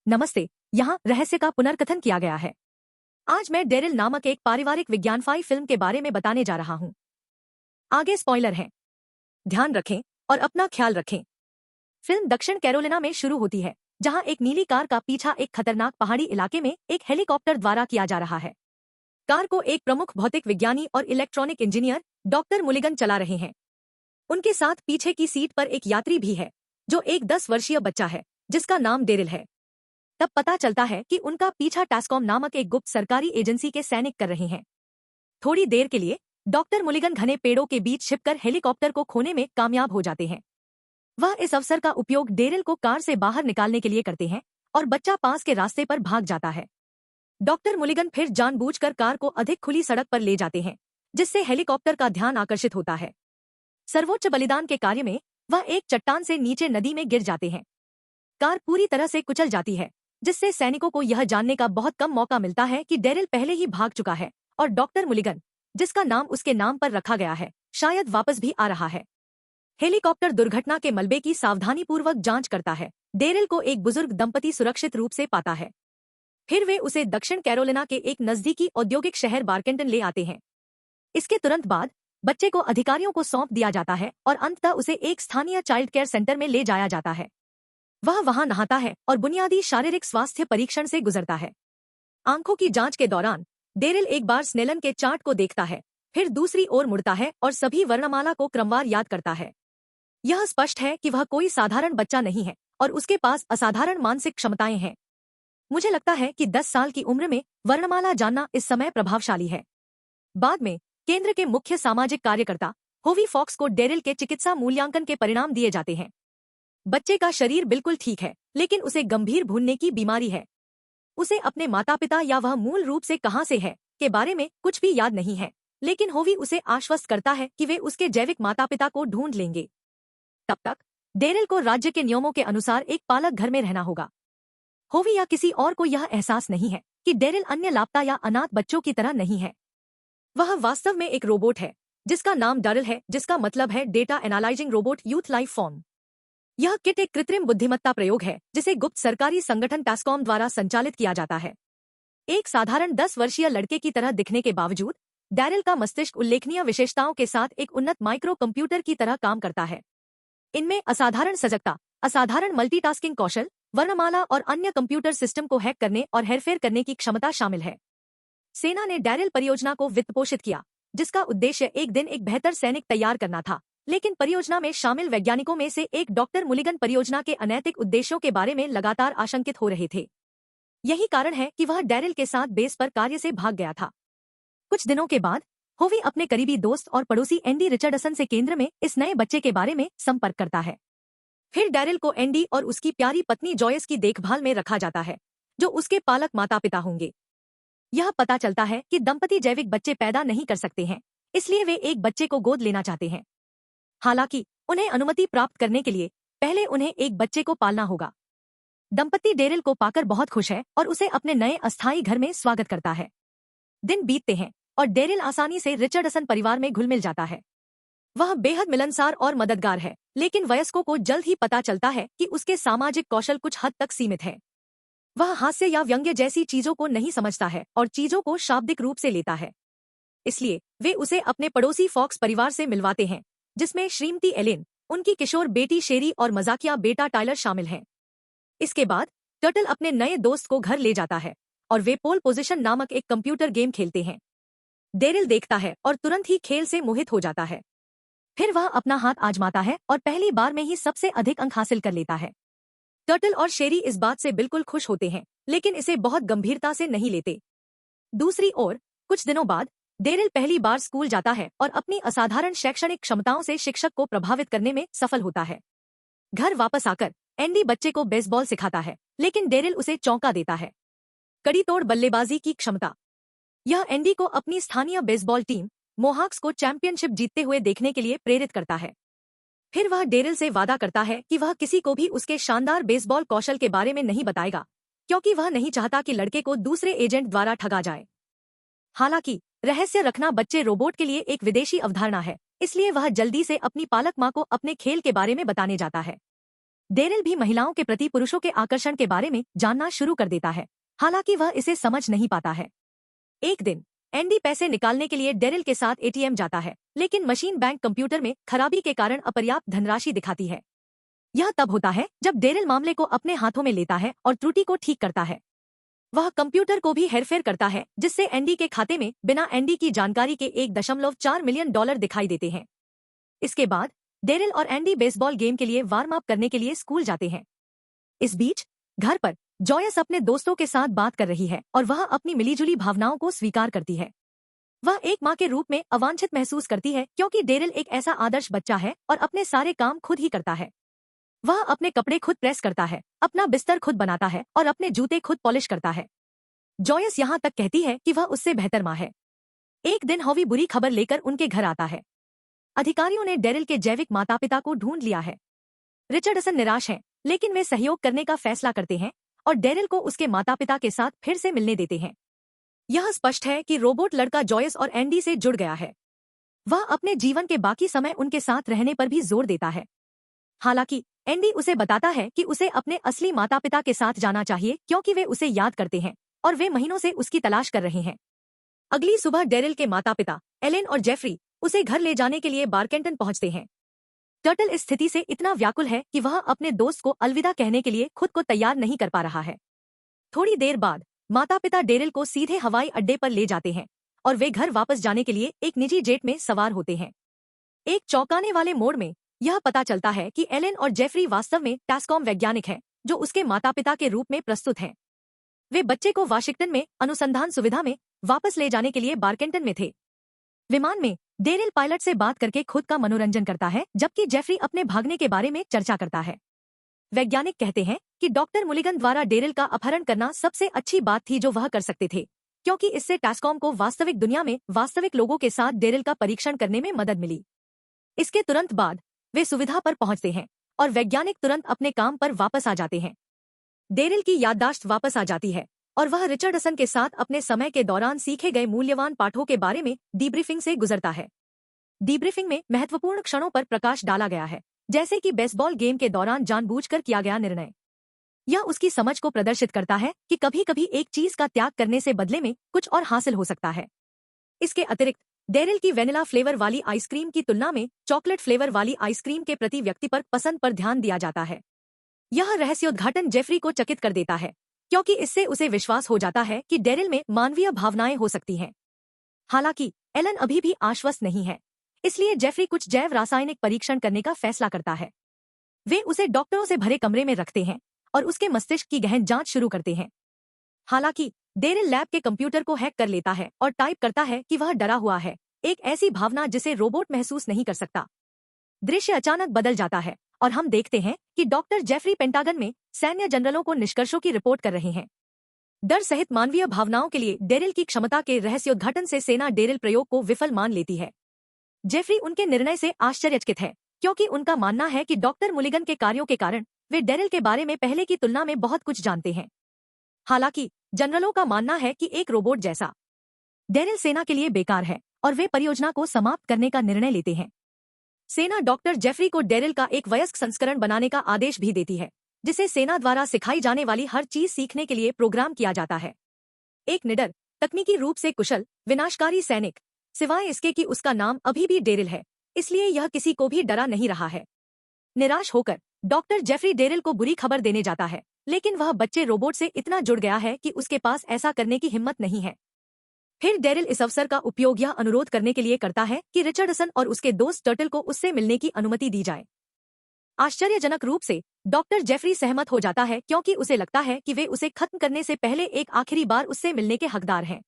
नमस्ते। यहाँ रहस्य का पुनर्कथन किया गया है। आज मैं डेरिल नामक एक पारिवारिक विज्ञानफाई फिल्म के बारे में बताने जा रहा हूँ। आगे स्पॉइलर है, ध्यान रखें और अपना ख्याल रखें। फिल्म दक्षिण कैरोलिना में शुरू होती है, जहाँ एक नीली कार का पीछा एक खतरनाक पहाड़ी इलाके में एक हेलीकॉप्टर द्वारा किया जा रहा है। कार को एक प्रमुख भौतिक विज्ञानी और इलेक्ट्रॉनिक इंजीनियर डॉक्टर मुलिगन चला रहे हैं। उनके साथ पीछे की सीट पर एक यात्री भी है, जो एक 10 वर्षीय बच्चा है, जिसका नाम डेरिल है। तब पता चलता है कि उनका पीछा टास्कॉम नामक एक गुप्त सरकारी एजेंसी के सैनिक कर रहे हैं। थोड़ी देर के लिए डॉक्टर मुलिगन घने पेड़ों के बीच छिपकर हेलीकॉप्टर को खोने में कामयाब हो जाते हैं। वह इस अवसर का उपयोग डेरिल को कार से बाहर निकालने के लिए करते हैं और बच्चा पास के रास्ते पर भाग जाता है। डॉक्टर मुलिगन फिर जानबूझकर कार को अधिक खुली सड़क पर ले जाते हैं, जिससे हेलीकॉप्टर का ध्यान आकर्षित होता है। सर्वोच्च बलिदान के कार्य में वह एक चट्टान से नीचे नदी में गिर जाते हैं। कार पूरी तरह से कुचल जाती है, जिससे सैनिकों को यह जानने का बहुत कम मौका मिलता है कि डेरिल पहले ही भाग चुका है और डॉक्टर मुलिगन, जिसका नाम उसके नाम पर रखा गया है, शायद वापस भी आ रहा है। हेलीकॉप्टर दुर्घटना के मलबे की सावधानीपूर्वक जांच करता है। डेरिल को एक बुजुर्ग दंपति सुरक्षित रूप से पाता है। फिर वे उसे दक्षिण कैरोलिना के एक नजदीकी औद्योगिक शहर बारकेंटन ले आते हैं। इसके तुरंत बाद बच्चे को अधिकारियों को सौंप दिया जाता है और अंततः उसे एक स्थानीय चाइल्ड केयर सेंटर में ले जाया जाता है। वह वहां नहाता है और बुनियादी शारीरिक स्वास्थ्य परीक्षण से गुजरता है। आंखों की जांच के दौरान डेरिल एक बार स्नेलन के चार्ट को देखता है, फिर दूसरी ओर मुड़ता है और सभी वर्णमाला को क्रमवार याद करता है। यह स्पष्ट है कि वह कोई साधारण बच्चा नहीं है और उसके पास असाधारण मानसिक क्षमताएं हैं। मुझे लगता है कि 10 साल की उम्र में वर्णमाला जानना इस समय प्रभावशाली है। बाद में केंद्र के मुख्य सामाजिक कार्यकर्ता होवी फॉक्स को डेरिल के चिकित्सा मूल्यांकन के परिणाम दिए जाते हैं। बच्चे का शरीर बिल्कुल ठीक है, लेकिन उसे गंभीर भूनने की बीमारी है। उसे अपने माता पिता या वह मूल रूप से कहां से है के बारे में कुछ भी याद नहीं है, लेकिन होवी उसे आश्वस्त करता है कि वे उसके जैविक माता पिता को ढूंढ लेंगे। तब तक डेरिल को राज्य के नियमों के अनुसार एक पालक घर में रहना होगा। होवी या किसी और को यह एहसास नहीं है कि डेरिल अन्य लापता या अनाथ बच्चों की तरह नहीं है। वह वास्तव में एक रोबोट है, जिसका नाम डरल है, जिसका मतलब है data analysing robot youth life form. यह किट एक कृत्रिम बुद्धिमत्ता प्रयोग है, जिसे गुप्त सरकारी संगठन टास्कॉम द्वारा संचालित किया जाता है। एक साधारण 10 वर्षीय लड़के की तरह दिखने के बावजूद डेरिल का मस्तिष्क उल्लेखनीय विशेषताओं के साथ एक उन्नत माइक्रो कंप्यूटर की तरह काम करता है। इनमें असाधारण सजगता, असाधारण मल्टीटास्किंग कौशल, वर्णमाला और अन्य कंप्यूटर सिस्टम को हैक करने और हेरफेर करने की क्षमता शामिल है। सेना ने डेरिल परियोजना को वित्तपोषित किया, जिसका उद्देश्य एक दिन एक बेहतर सैनिक तैयार करना था, लेकिन परियोजना में शामिल वैज्ञानिकों में से एक डॉक्टर मुलिगन परियोजना के अनैतिक उद्देश्यों के बारे में लगातार आशंकित हो रहे थे। यही कारण है कि वह डेरिल के साथ बेस पर कार्य से भाग गया था। कुछ दिनों के बाद होवी अपने करीबी दोस्त और पड़ोसी एंडी रिचर्डसन से केंद्र में इस नए बच्चे के बारे में संपर्क करता है। फिर डेरिल को एंडी और उसकी प्यारी पत्नी जॉयस की देखभाल में रखा जाता है, जो उसके पालक माता पिता होंगे। यह पता चलता है कि दंपति जैविक बच्चे पैदा नहीं कर सकते हैं, इसलिए वे एक बच्चे को गोद लेना चाहते हैं। हालांकि उन्हें अनुमति प्राप्त करने के लिए पहले उन्हें एक बच्चे को पालना होगा। दंपति डेरिल को पाकर बहुत खुश है और उसे अपने नए अस्थायी घर में स्वागत करता है। दिन बीतते हैं और डेरिल आसानी से रिचर्डसन परिवार में घुल मिल जाता है। वह बेहद मिलनसार और मददगार है, लेकिन वयस्कों को जल्द ही पता चलता है कि उसके सामाजिक कौशल कुछ हद तक सीमित है। वह हास्य या व्यंग्य जैसी चीजों को नहीं समझता है और चीजों को शाब्दिक रूप से लेता है। इसलिए वे उसे अपने पड़ोसी फॉक्स परिवार से मिलवाते हैं, जिसमें श्रीमती एलेन, उनकी किशोर बेटी शेरी और मजाकिया बेटा टाइलर शामिल हैं। इसके बाद टर्टल अपने नए दोस्त को घर ले जाता है और वे पोल पोजीशन नामक एक कंप्यूटर गेम खेलते हैं। डेरिल देखता है और तुरंत ही खेल से मोहित हो जाता है। फिर वह अपना हाथ आजमाता है और पहली बार में ही सबसे अधिक अंक हासिल कर लेता है। टर्टल और शेरी इस बात से बिल्कुल खुश होते हैं, लेकिन इसे बहुत गंभीरता से नहीं लेते। दूसरी ओर कुछ दिनों बाद डेरिल पहली बार स्कूल जाता है और अपनी असाधारण शैक्षणिक क्षमताओं से शिक्षक को प्रभावित करने में सफल होता है। घर वापस आकर एंडी बच्चे को बेसबॉल सिखाता है, लेकिन डेरिल उसे चौंका देता है। कड़ी तोड़ बल्लेबाजी की क्षमता, यह एंडी को अपनी स्थानीय बेसबॉल टीम मोहाक्स को चैंपियनशिप जीतते हुए देखने के लिए प्रेरित करता है। फिर वह डेरिल से वादा करता है कि वह किसी को भी उसके शानदार बेसबॉल कौशल के बारे में नहीं बताएगा, क्योंकि वह नहीं चाहता कि लड़के को दूसरे एजेंट द्वारा ठगा जाए। हालांकि रहस्य रखना बच्चे रोबोट के लिए एक विदेशी अवधारणा है, इसलिए वह जल्दी से अपनी पालक मां को अपने खेल के बारे में बताने जाता है। डेरिल भी महिलाओं के प्रति पुरुषों के आकर्षण के बारे में जानना शुरू कर देता है, हालांकि वह इसे समझ नहीं पाता है। एक दिन एंडी पैसे निकालने के लिए डेरिल के साथ एटीएम जाता है, लेकिन मशीन बैंक कंप्यूटर में खराबी के कारण अपर्याप्त धनराशि दिखाती है। यह तब होता है जब डेरिल मामले को अपने हाथों में लेता है और त्रुटि को ठीक करता है। वह कंप्यूटर को भी हेरफेर करता है, जिससे एंडी के खाते में बिना एंडी की जानकारी के $1.4 मिलियन दिखाई देते हैं। इसके बाद डेरिल और एंडी बेसबॉल गेम के लिए वार्म अप करने के लिए स्कूल जाते हैं। इस बीच घर पर जॉयस अपने दोस्तों के साथ बात कर रही है और वह अपनी मिलीजुली भावनाओं को स्वीकार करती है। वह एक माँ के रूप में अवांछित महसूस करती है, क्योंकि डेरिल एक ऐसा आदर्श बच्चा है और अपने सारे काम खुद ही करता है। वह अपने कपड़े खुद प्रेस करता है, अपना बिस्तर खुद बनाता है और अपने जूते खुद पॉलिश करता है। जॉयस यहाँ तक कहती है कि वह उससे बेहतर माँ है। एक दिन हॉवी बुरी खबर लेकर उनके घर आता है। अधिकारियों ने डेरिल के जैविक माता पिता को ढूंढ लिया है। रिचर्डसन निराश है, लेकिन वे सहयोग करने का फैसला करते हैं और डेरिल को उसके माता पिता के साथ फिर से मिलने देते हैं। यह स्पष्ट है कि रोबोट लड़का जॉयस और एंडी से जुड़ गया है। वह अपने जीवन के बाकी समय उनके साथ रहने पर भी जोर देता है। हालांकि एंडी उसे बताता है कि उसे अपने असली माता पिता के साथ जाना चाहिए, क्योंकि वे उसे याद करते हैं और वे महीनों से उसकी तलाश कर रहे हैं। अगली सुबह डेरिल के माता पिता एलेन और जेफरी उसे घर ले जाने के लिए बारकेंटन पहुंचते हैं। टर्टल इस स्थिति से इतना व्याकुल है कि वह अपने दोस्त को अलविदा कहने के लिए खुद को तैयार नहीं कर पा रहा है। थोड़ी देर बाद माता पिता डेरिल को सीधे हवाई अड्डे पर ले जाते हैं और वे घर वापस जाने के लिए एक निजी जेट में सवार होते हैं। एक चौंकाने वाले मोड़ में यह पता चलता है कि एलेन और जेफरी वास्तव में टैस्कॉम वैज्ञानिक हैं, जो उसके माता पिता के रूप में प्रस्तुत हैं। वे बच्चे को वाशिंगटन में अनुसंधान सुविधा में वापस ले जाने के लिए बारकेंटन में थे। विमान में डेरिल पायलट से बात करके खुद का मनोरंजन करता है, जबकि जेफरी अपने भागने के बारे में चर्चा करता है। वैज्ञानिक कहते हैं कि डॉक्टर मुलिगन द्वारा डेरिल का अपहरण करना सबसे अच्छी बात थी जो वह कर सकते थे, क्योंकि इससे टैस्कॉम को वास्तविक दुनिया में वास्तविक लोगों के साथ डेरिल का परीक्षण करने में मदद मिली। इसके तुरंत बाद वे सुविधा पर पहुंचते हैं और वैज्ञानिक तुरंत अपने काम पर वापस आ जाते हैं। डेरिल की याददाश्त वापस आ जाती है और वह रिचर्डसन के साथ अपने समय के दौरान सीखे गए मूल्यवान पाठों के बारे में डीब्रीफिंग से गुजरता है। डीब्रीफिंग में महत्वपूर्ण क्षणों पर प्रकाश डाला गया है, जैसे कि बेसबॉल गेम के दौरान जानबूझकर किया गया निर्णय। यह उसकी समझ को प्रदर्शित करता है कि कभी-कभी एक चीज का त्याग करने से बदले में कुछ और हासिल हो सकता है। इसके अतिरिक्त डेरिल की वेनिला फ्लेवर वाली आइसक्रीम की तुलना में चॉकलेट फ्लेवर वाली आइसक्रीम के प्रति व्यक्तिपरक पसंद पर ध्यान दिया जाता है। यह रहस्योद्घाटन जेफरी को चकित कर देता है, क्योंकि इससे उसे विश्वास हो जाता है कि डेरिल में मानवीय भावनाएं हो सकती हैं। हालांकि एलन अभी भी आश्वस्त नहीं है, इसलिए जेफरी कुछ जैव रासायनिक परीक्षण करने का फैसला करता है। वे उसे डॉक्टरों से भरे कमरे में रखते हैं और उसके मस्तिष्क की गहन जांच शुरू करते हैं। हालांकि डेरिल लैब के कंप्यूटर को हैक कर लेता है और टाइप करता है कि वह डरा हुआ है, एक ऐसी भावना जिसे रोबोट महसूस नहीं कर सकता। दृश्य अचानक बदल जाता है और हम देखते हैं कि डॉक्टर जेफरी पेंटागन में सैन्य जनरलों को निष्कर्षों की रिपोर्ट कर रहे हैं। डर सहित मानवीय भावनाओं के लिए डेरिल की क्षमता के रहस्योद्घाटन से सेना डेरिल प्रयोग को विफल मान लेती है। जेफरी उनके निर्णय से आश्चर्यचकित है, क्योंकि उनका मानना है कि डॉक्टर मुलिगन के कार्यों के कारण वे डेरिल के बारे में पहले की तुलना में बहुत कुछ जानते हैं। हालांकि जनरलों का मानना है कि एक रोबोट जैसा डेरिल सेना के लिए बेकार है और वे परियोजना को समाप्त करने का निर्णय लेते हैं। सेना डॉक्टर जेफरी को डेरिल का एक वयस्क संस्करण बनाने का आदेश भी देती है, जिसे सेना द्वारा सिखाई जाने वाली हर चीज सीखने के लिए प्रोग्राम किया जाता है। एक निडर, तकनीकी रूप से कुशल, विनाशकारी सैनिक, सिवाय इसके कि उसका नाम अभी भी डेरिल है, इसलिए यह किसी को भी डरा नहीं रहा है। निराश होकर डॉक्टर जेफरी डेरिल को बुरी खबर देने जाता है, लेकिन वह बच्चे रोबोट से इतना जुड़ गया है कि उसके पास ऐसा करने की हिम्मत नहीं है। फिर डेरिल इस अवसर का उपयोग यह अनुरोध करने के लिए करता है कि रिचर्डसन और उसके दोस्त टर्टल को उससे मिलने की अनुमति दी जाए। आश्चर्यजनक रूप से डॉक्टर जेफरी सहमत हो जाता है, क्योंकि उसे लगता है कि वे उसे खत्म करने से पहले एक आखिरी बार उससे मिलने के हकदार हैं।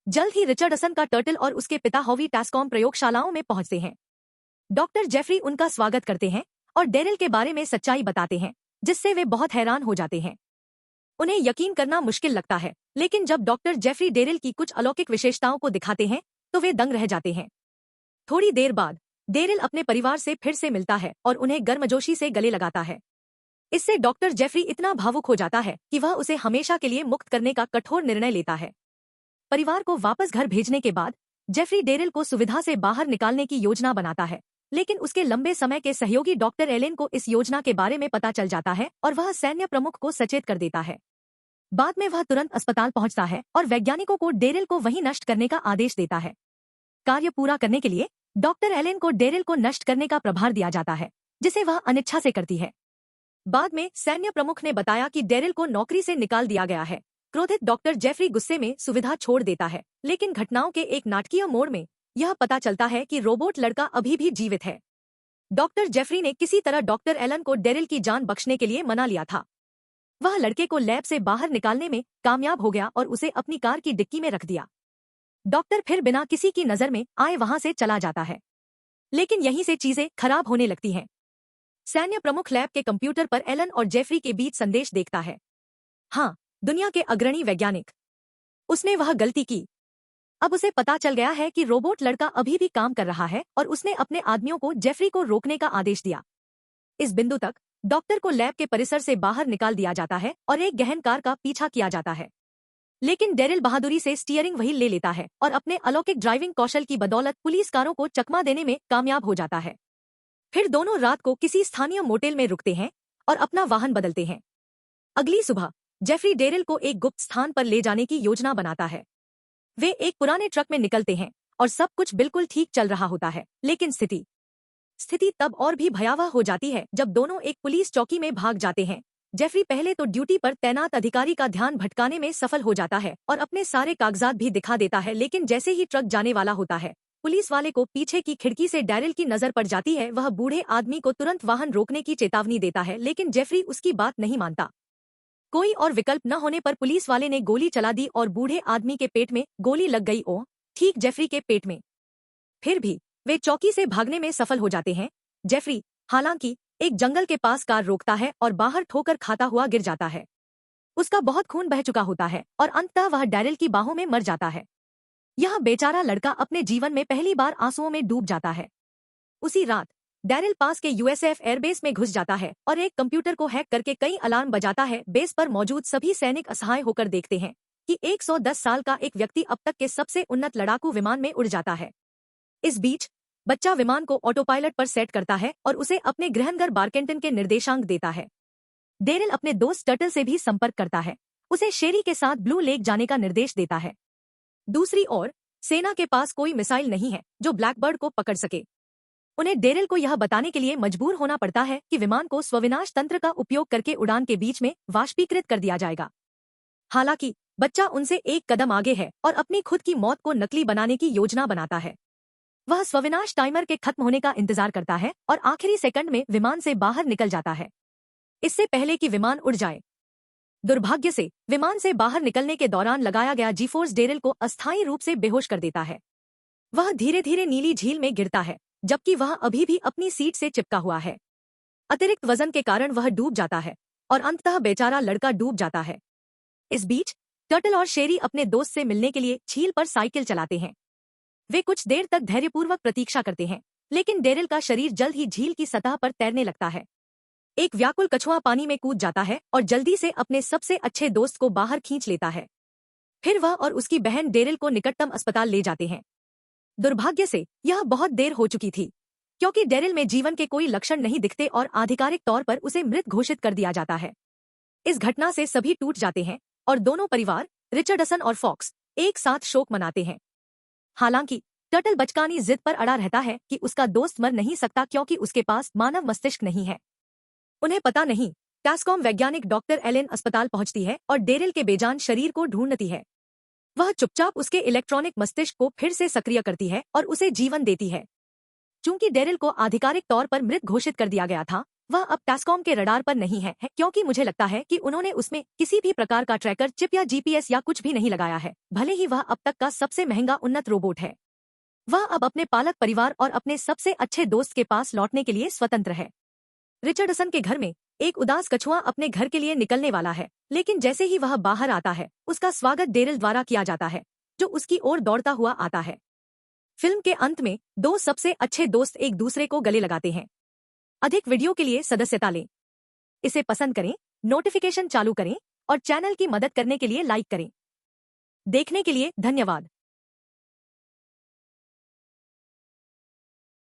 जल्द ही रिचर्डसन का टर्टल और उसके पिता हॉवी टैस्कॉम प्रयोगशालाओं में पहुंचते हैं। डॉक्टर जेफरी उनका स्वागत करते हैं और डेरिल के बारे में सच्चाई बताते हैं, जिससे वे बहुत हैरान हो जाते हैं। उन्हें यकीन करना मुश्किल लगता है, लेकिन जब डॉक्टर जेफरी डेरिल की कुछ अलौकिक विशेषताओं को दिखाते हैं तो वे दंग रह जाते हैं। थोड़ी देर बाद डेरिल अपने परिवार से फिर से मिलता है और उन्हें गर्मजोशी से गले लगाता है। इससे डॉक्टर जेफरी इतना भावुक हो जाता है कि वह उसे हमेशा के लिए मुक्त करने का कठोर निर्णय लेता है। परिवार को वापस घर भेजने के बाद जेफरी डेरिल को सुविधा से बाहर निकालने की योजना बनाता है, लेकिन उसके लंबे समय के सहयोगी डॉक्टर एलेन को इस योजना के बारे में पता चल जाता है और वह सैन्य प्रमुख को सचेत कर देता है। बाद में वह तुरंत अस्पताल पहुंचता है और वैज्ञानिकों को डेरिल को वहीं नष्ट करने का आदेश देता है। कार्य पूरा करने के लिए डॉक्टर एलेन को डेरिल को नष्ट करने का प्रभार दिया जाता है, जिसे वह अनिच्छा से करती है। बाद में सैन्य प्रमुख ने बताया कि डेरिल को नौकरी से निकाल दिया गया है। क्रोधित डॉक्टर जेफरी गुस्से में सुविधा छोड़ देता है, लेकिन घटनाओं के एक नाटकीय मोड़ में यह पता चलता है कि रोबोट लड़का अभी भी जीवित है। डॉक्टर जेफरी ने किसी तरह डॉक्टर एलन को डेरिल की जान बख्शने के लिए मना लिया था। वह लड़के को लैब से बाहर निकालने में कामयाब हो गया और उसे अपनी कार की डिक्की में रख दिया। डॉक्टर फिर बिना किसी की नजर में आए वहां से चला जाता है, लेकिन यहीं से चीजें खराब होने लगती हैं। सैन्य प्रमुख लैब के कंप्यूटर पर एलन और जेफरी के बीच संदेश देखता है। हाँ, दुनिया के अग्रणी वैज्ञानिक। उसने वह गलती की। अब उसे पता चल गया है कि रोबोट लड़का अभी भी काम कर रहा है और उसने अपने आदमियों को जेफरी को रोकने का आदेश दिया। इस बिंदु तक डॉक्टर को लैब के परिसर से बाहर निकाल दिया जाता है और एक गहन कार का पीछा किया जाता है, लेकिन डेरिल बहादुरी से स्टीयरिंग वही ले लेता है और अपने अलौकिक ड्राइविंग कौशल की बदौलत पुलिस कारों को चकमा देने में कामयाब हो जाता है। फिर दोनों रात को किसी स्थानीय मोटेल में रुकते हैं और अपना वाहन बदलते हैं। अगली सुबह जेफरी डेरिल को एक गुप्त स्थान पर ले जाने की योजना बनाता है। वे एक पुराने ट्रक में निकलते हैं और सब कुछ बिल्कुल ठीक चल रहा होता है, लेकिन स्थिति तब और भी भयावह हो जाती है जब दोनों एक पुलिस चौकी में भाग जाते हैं। जेफरी पहले तो ड्यूटी पर तैनात अधिकारी का ध्यान भटकाने में सफल हो जाता है और अपने सारे कागजात भी दिखा देता है, लेकिन जैसे ही ट्रक जाने वाला होता है, पुलिस वाले को पीछे की खिड़की से डेरिल की नजर पड़ जाती है। वह बूढ़े आदमी को तुरंत वाहन रोकने की चेतावनी देता है, लेकिन जेफरी उसकी बात नहीं मानता। कोई और विकल्प न होने पर पुलिस वाले ने गोली चला दी और बूढ़े आदमी के पेट में गोली लग गई, ओ ठीक जेफरी के पेट में। फिर भी वे चौकी से भागने में सफल हो जाते हैं। जेफरी हालांकि एक जंगल के पास कार रोकता है और बाहर ठोकर खाता हुआ गिर जाता है। उसका बहुत खून बह चुका होता है और अंततः वह डेरिल की बाहों में मर जाता है। यह बेचारा लड़का अपने जीवन में पहली बार आंसुओं में डूब जाता है। उसी रात डेरिल पास के यूएसएफ एयरबेस में घुस जाता है और एक कंप्यूटर को हैक करके कई अलार्म बजाता है। बेस पर मौजूद सभी सैनिक असहाय होकर देखते हैं कि 110 साल का एक व्यक्ति अब तक के सबसे उन्नत लड़ाकू विमान में उड़ जाता है। इस बीच बच्चा विमान को ऑटो पायलट पर सेट करता है और उसे अपने गृहनगर बारकेंटन के निर्देशांक देता है। डेरिल अपने दोस्त टर्टल से भी संपर्क करता है, उसे शेरी के साथ ब्लू लेक जाने का निर्देश देता है। दूसरी ओर सेना के पास कोई मिसाइल नहीं है जो ब्लैकबर्ड को पकड़ सके। उन्हें डेरिल को यह बताने के लिए मजबूर होना पड़ता है कि विमान को स्वविनाश तंत्र का उपयोग करके उड़ान के बीच में वाष्पीकृत कर दिया जाएगा। हालांकि बच्चा उनसे एक कदम आगे है और अपनी खुद की मौत को नकली बनाने की योजना बनाता है। वह स्वविनाश टाइमर के खत्म होने का इंतजार करता है और आखिरी सेकंड में विमान से बाहर निकल जाता है, इससे पहले कि विमान उड़ जाए। दुर्भाग्य से विमान से बाहर निकलने के दौरान लगाया गया जी-फोर्स डेरिल को अस्थायी रूप से बेहोश कर देता है। वह धीरे धीरे नीली झील में गिरता है, जबकि वह अभी भी अपनी सीट से चिपका हुआ है। अतिरिक्त वजन के कारण वह डूब जाता है और अंततः बेचारा लड़का डूब जाता है। इस बीच टर्टल और शेरी अपने दोस्त से मिलने के लिए झील पर साइकिल चलाते हैं। वे कुछ देर तक धैर्यपूर्वक प्रतीक्षा करते हैं, लेकिन डेरिल का शरीर जल्द ही झील की सतह पर तैरने लगता है। एक व्याकुल कछुआ पानी में कूद जाता है और जल्दी से अपने सबसे अच्छे दोस्त को बाहर खींच लेता है। फिर वह और उसकी बहन डेरिल को निकटतम अस्पताल ले जाते हैं। दुर्भाग्य से यह बहुत देर हो चुकी थी, क्योंकि डेरिल में जीवन के कोई लक्षण नहीं दिखते और आधिकारिक तौर पर उसे मृत घोषित कर दिया जाता है। इस घटना से सभी टूट जाते हैं और दोनों परिवार, रिचर्डसन और फॉक्स, एक साथ शोक मनाते हैं। हालांकि टर्टल बचकानी जिद पर अड़ा रहता है कि उसका दोस्त मर नहीं सकता क्योंकि उसके पास मानव मस्तिष्क नहीं है। उन्हें पता नहीं, टैस्कॉम वैज्ञानिक डॉक्टर एलेन अस्पताल पहुंचती है और डेरिल के बेजान शरीर को ढूंढती है। वह चुपचाप उसके इलेक्ट्रॉनिक मस्तिष्क को फिर से सक्रिय करती है और उसे जीवन देती है। चूंकि डेरिल को आधिकारिक तौर पर मृत घोषित कर दिया गया था, वह अब टैस्कॉम के रडार पर नहीं है, क्योंकि मुझे लगता है कि उन्होंने उसमें किसी भी प्रकार का ट्रैकर चिप या जीपीएस या कुछ भी नहीं लगाया है, भले ही वह अब तक का सबसे महंगा उन्नत रोबोट है। वह अब अपने पालक परिवार और अपने सबसे अच्छे दोस्त के पास लौटने के लिए स्वतंत्र है। रिचर्डसन के घर में एक उदास कछुआ अपने घर के लिए निकलने वाला है, लेकिन जैसे ही वह बाहर आता है, उसका स्वागत डेरिल द्वारा किया जाता है, जो उसकी ओर दौड़ता हुआ आता है। फिल्म के अंत में दो सबसे अच्छे दोस्त एक दूसरे को गले लगाते हैं। अधिक वीडियो के लिए सदस्यता लें। इसे पसंद करें, नोटिफिकेशन चालू करें और चैनल की मदद करने के लिए लाइक करें। देखने के लिए धन्यवाद।